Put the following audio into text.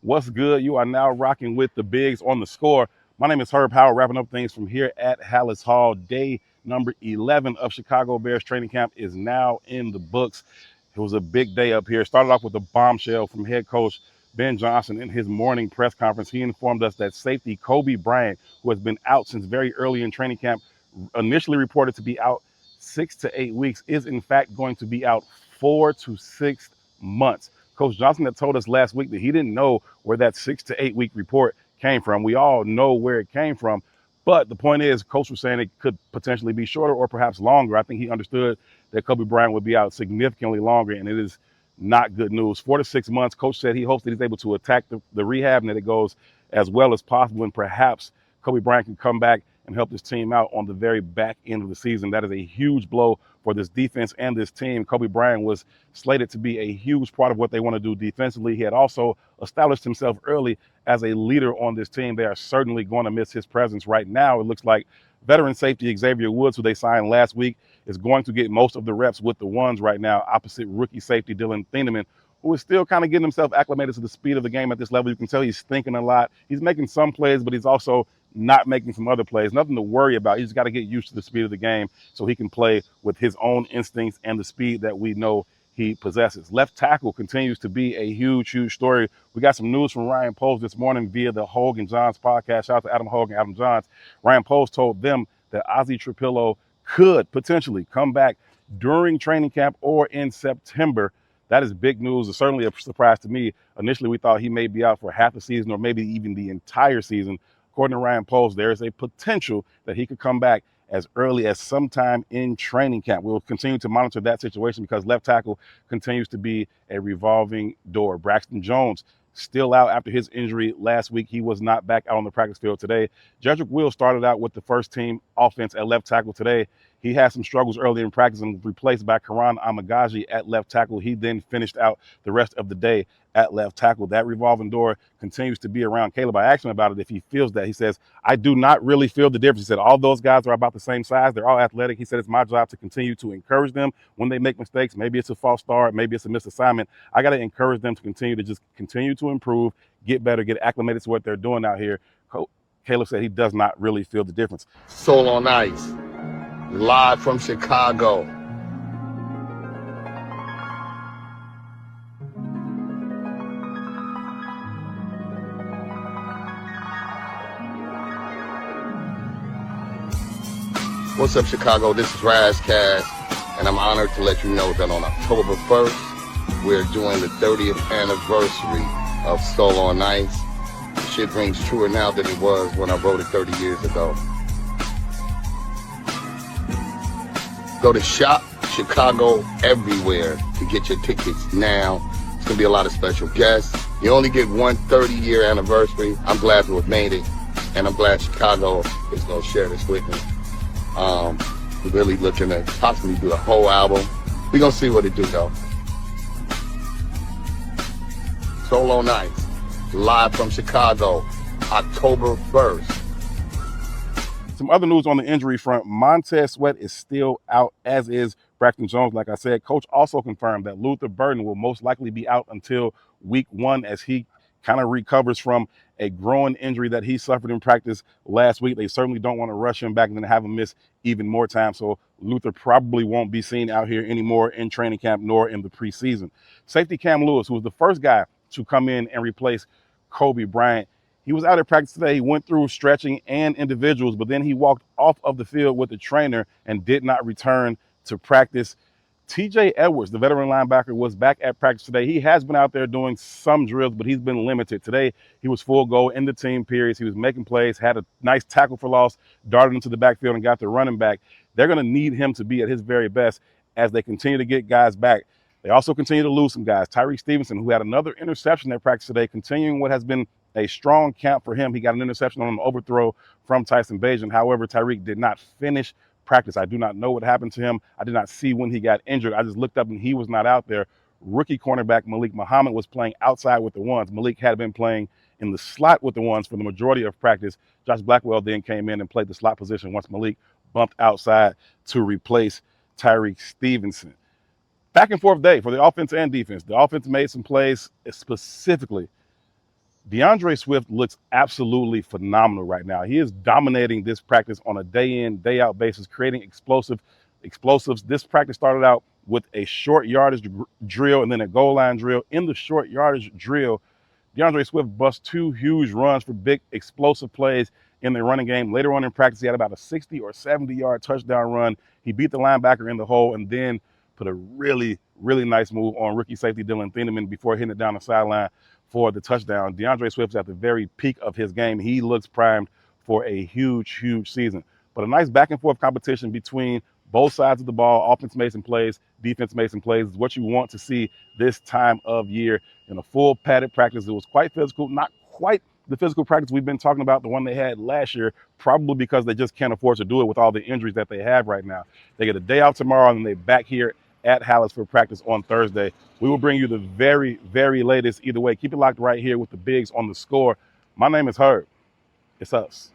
What's good? You are now rocking with the Bigs on the Score. My name is Herb Howard, wrapping up things from here at Halas Hall. Day number 11 of Chicago Bears training camp is now in the books. It was a big day up here. Started off with a bombshell from head coach Ben Johnson in his morning press conference. He informed us that safety Coby Bryant, who has been out since very early in training camp, initially reported to be out 6 to 8 weeks, is in fact going to be out 4 to 6 months. Coach Johnson had told us last week that he didn't know where that 6 to 8 week report came from. We all know where it came from. But the point is, Coach was saying it could potentially be shorter or perhaps longer. I think he understood that Coby Bryant would be out significantly longer, and it is not good news. 4 to 6 months. Coach said he hopes that he's able to attack the rehab and that it goes as well as possible, and perhaps Coby Bryant can come back and help this team out on the very back end of the season. That is a huge blow for this defense and this team. Coby Bryant was slated to be a huge part of what they want to do defensively. He had also established himself early as a leader on this team. They are certainly going to miss his presence right now. It looks like veteran safety Xavier Woods, who they signed last week, is going to get most of the reps with the ones right now, opposite rookie safety Dylan Thieneman, who is still kind of getting himself acclimated to the speed of the game at this level. You can tell he's thinking a lot. He's making some plays, but he's also not making some other plays. Nothing to worry about. He's got to get used to the speed of the game so he can play with his own instincts and the speed that we know he possesses. Left tackle continues to be a huge story. We got some news from Ryan Poles this morning via the Hogue and Johns podcast. Shout out to Adam Hogue and Adam Johns. Ryan Poles told them that Ozzie Trapillo could potentially come back during training camp or in September. That is big news. It's certainly a surprise to me. Initially, we thought he may be out for half the season or maybe even the entire season. According to Ryan Poles, there is a potential that he could come back as early as sometime in training camp. We'll continue to monitor that situation because left tackle continues to be a revolving door. Braxton Jones still out after his injury last week. He was not back out on the practice field today. Jedrick Will started out with the first team offense at left tackle today. He had some struggles early in practice and was replaced by Karan Amagaji at left tackle. He then finished out the rest of the day at left tackle. That revolving door continues to be around. Caleb, I asked him about it if he feels that. He says, I do not really feel the difference. He said, all those guys are about the same size. They're all athletic. He said, it's my job to continue to encourage them when they make mistakes. Maybe it's a false start. Maybe it's a missed assignment. I got to encourage them to continue to improve, get better, get acclimated to what they're doing out here. Caleb said he does not really feel the difference. Soul on Ice, live from Chicago. What's up, Chicago? This is Ras Kass, and I'm honored to let you know that on October 1st, we're doing the 30th anniversary of Soul on Ice. Shit rings truer now than it was when I wrote it 30 years ago. Go to Shop Chicago everywhere to get your tickets now. It's going to be a lot of special guests. You only get one 30-year anniversary. I'm glad to have made it, and I'm glad Chicago is going to share this with me. We're really looking to possibly do a whole album. We're going to see what it do, though. Soul on Ice, live from Chicago, October 1st. Some other news on the injury front. Montez Sweat is still out, as is Braxton Jones. Like I said, Coach also confirmed that Luther Burden will most likely be out until week 1 as he kind of recovers from a growing injury that he suffered in practice last week. They certainly don't want to rush him back and then have him miss even more time. So Luther probably won't be seen out here anymore in training camp nor in the preseason. Safety Cam Lewis, who was the first guy to come in and replace Coby Bryant, he was out at practice today. He went through stretching and individuals, but then he walked off of the field with the trainer and did not return to practice. TJ Edwards, the veteran linebacker, was back at practice today. He has been out there doing some drills, but he's been limited. Today, he was full go in the team periods. He was making plays, had a nice tackle for loss, darted into the backfield and got the running back. They're going to need him to be at his very best as they continue to get guys back. They also continue to lose some guys. Tyreek Stevenson, who had another interception at practice today, continuing what has been a strong camp for him. He got an interception on an overthrow from Tyson Bagent. However, Tyreek did not finish practice. I do not know what happened to him. I did not see when he got injured. I just looked up and he was not out there. Rookie cornerback Malik Muhammad was playing outside with the ones. Malik had been playing in the slot with the ones for the majority of practice. Josh Blackwell then came in and played the slot position once Malik bumped outside to replace Tyreek Stevenson. Back and forth day for the offense and defense. The offense made some plays specifically DeAndre Swift looks absolutely phenomenal right now. He is dominating this practice on a day in, day out basis, creating explosives. This practice started out with a short yardage drill and then a goal line drill. In the short yardage drill, DeAndre Swift bust two huge runs for big explosive plays in the running game. Later on in practice, he had about a 60 or 70-yard touchdown run. He beat the linebacker in the hole and then put a really, really nice move on rookie safety Dylan Thieneman before hitting it down the sideline for the touchdown. DeAndre Swift's at the very peak of his game. He looks primed for a huge, huge season. But a nice back and forth competition between both sides of the ball. Offense made some plays, defense made some plays. Is what you want to see this time of year in a full padded practice. It was quite physical, not quite the physical practice we've been talking about, the one they had last year, probably because they just can't afford to do it with all the injuries that they have right now. They get a day off tomorrow and they're back here at Halas for practice on Thursday. We will bring you the very, very latest either way. Keep it locked right here with the bigs on the score. My name is Herb. It's us.